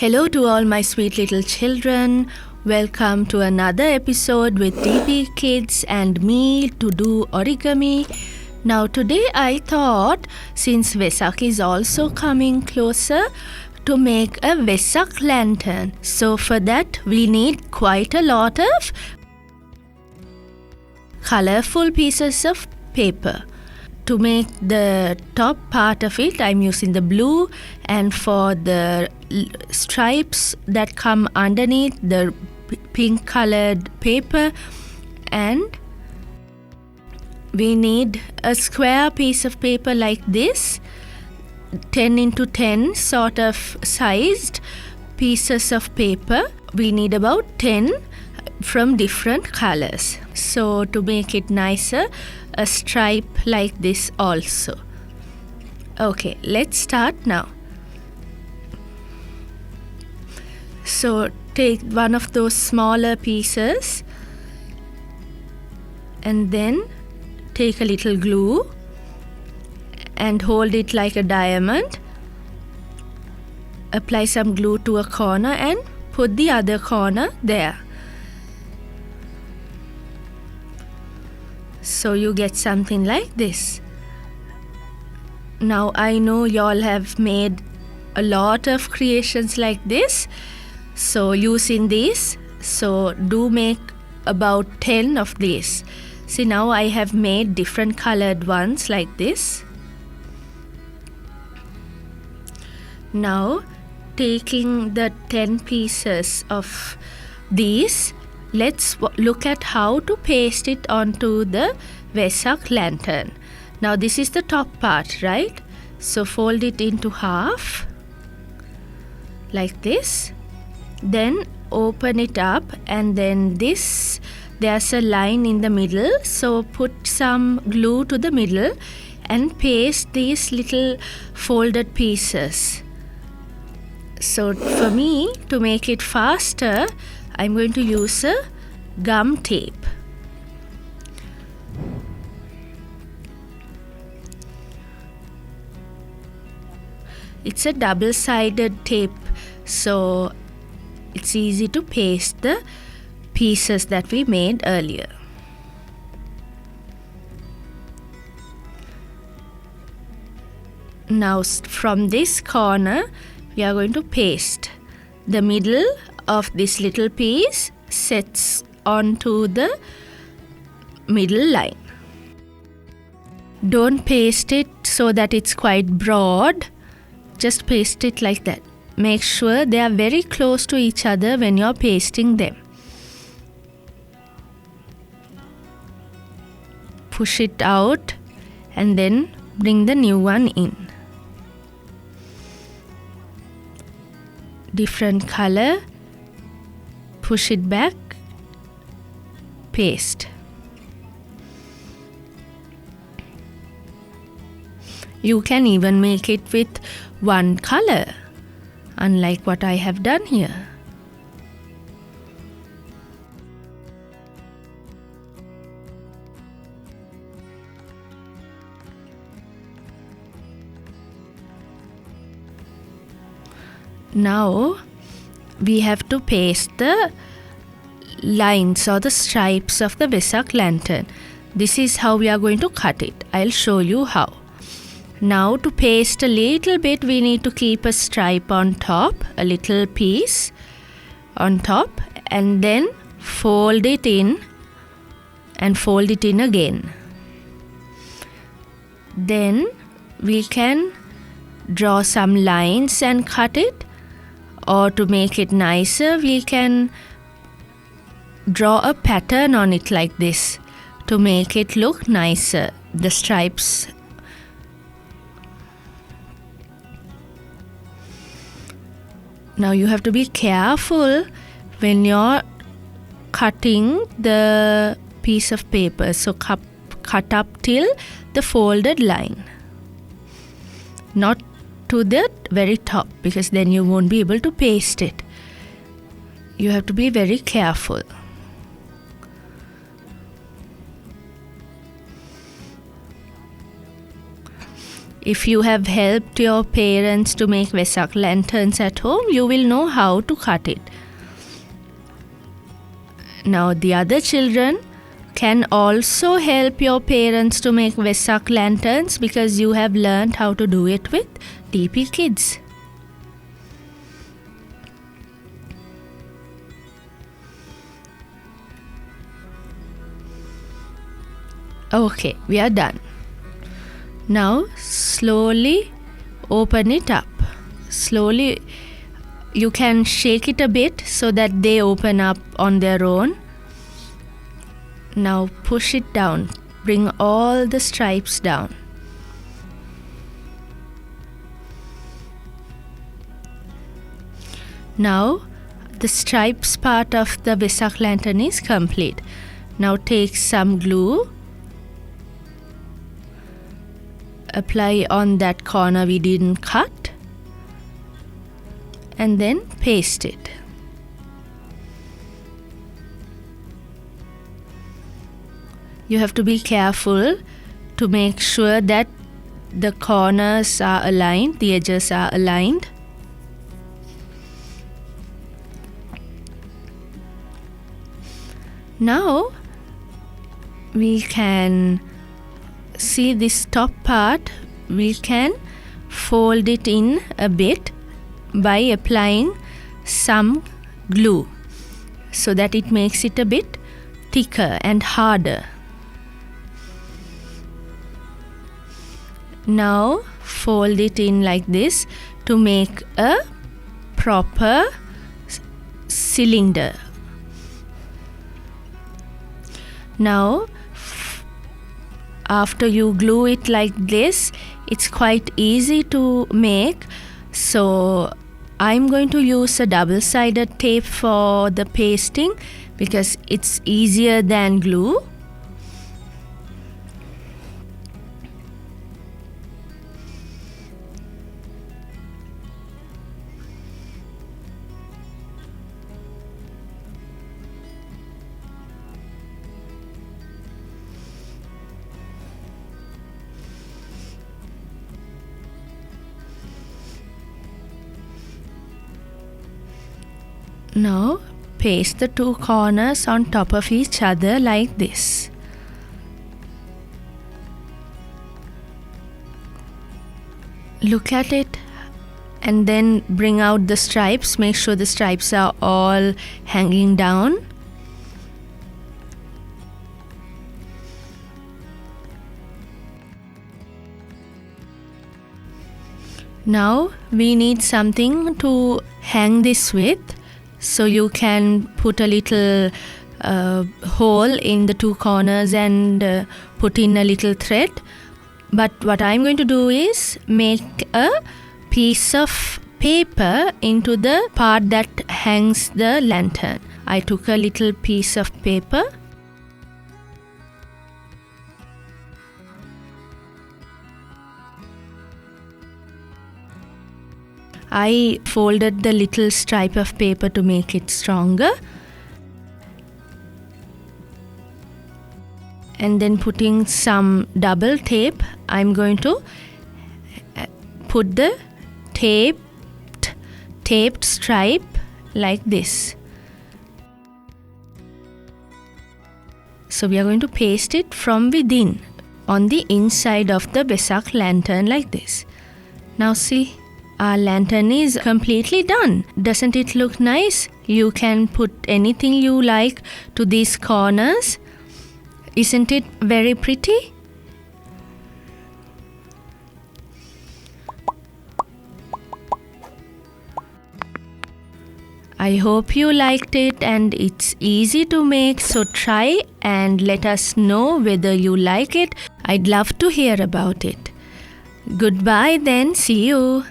Hello to all my sweet little children. Welcome to another episode with DP Kids and me to do origami. Now today I thought, since Vesak is also coming closer, to make a Vesak lantern. So for that we need quite a lot of colorful pieces of paper. To make the top part of it, I'm using the blue, and for the stripes that come underneath, the pink colored paper. And we need a square piece of paper like this, 10 into 10 sort of sized pieces of paper. We need about 10 from different colors. So to make it nicer, a stripe like this also. Okay, let's start now. So take one of those smaller pieces and then take a little glue and hold it like a diamond. Apply some glue to a corner and put the other corner there. So you get something like this. Now I know y'all have made a lot of creations like this, so using these, so do make about 10 of these. See, now I have made different colored ones like this. Now taking the 10 pieces of these, let's look at how to paste it onto the Vesak lantern. Now this is the top part, right? So fold it into half like this. Then open it up, and then this, there's a line in the middle. So put some glue to the middle and paste these little folded pieces. So for me, to make it faster, I'm going to use a gum tape. It's a double-sided tape, so it's easy to paste the pieces that we made earlier. Now from this corner, we are going to paste. The middle of this little piece sets onto the middle line. Don't paste it so that it's quite broad. Just paste it like that. Make sure they are very close to each other when you're pasting them. Push it out and then bring the new one in. Different color. Push it back, paste. You can even make it with one color, unlike what I have done here. Now we have to paste the lines or the stripes of the Vesak lantern. This is how we are going to cut it. I'll show you how. Now to paste a little bit, we need to keep a stripe on top, a little piece on top, and then fold it in and fold it in again. Then we can draw some lines and cut it, or to make it nicer, we can draw a pattern on it like this to make it look nicer, the stripes. Now you have to be careful when you're cutting the piece of paper. So cut up till the folded line, not to the very top, because then you won't be able to paste it. You have to be very careful. If you have helped your parents to make Vesak lanterns at home, you will know how to cut it. Now the other children can also help your parents to make Vesak lanterns because you have learned how to do it with TP Kids. Okay, we are done. Now slowly open it up. Slowly you can shake it a bit so that they open up on their own. Now push it down. Bring all the stripes down. Now the stripes part of the Vesak lantern is complete. Now take some glue. Apply on that corner we didn't cut. And then paste it. You have to be careful to make sure that the corners are aligned, the edges are aligned. Now we can see this top part, we can fold it in a bit by applying some glue so that it makes it a bit thicker and harder. Now fold it in like this to make a proper cylinder. Now after you glue it like this, it's quite easy to make. So I'm going to use a double-sided tape for the pasting because it's easier than glue. Now paste the two corners on top of each other like this. Look at it and then bring out the stripes. Make sure the stripes are all hanging down. Now we need something to hang this with. So you can put a little hole in the two corners and put in a little thread. But what I'm going to do is make a piece of paper into the part that hangs the lantern. I took a little piece of paper. I folded the little stripe of paper to make it stronger. And then putting some double tape, I'm going to put the taped stripe like this. So we are going to paste it from within on the inside of the Vesak lantern like this. Now see, our lantern is completely done. Doesn't it look nice? You can put anything you like to these corners. Isn't it very pretty? I hope you liked it and it's easy to make, so try and let us know whether you like it. I'd love to hear about it. Goodbye then, see you.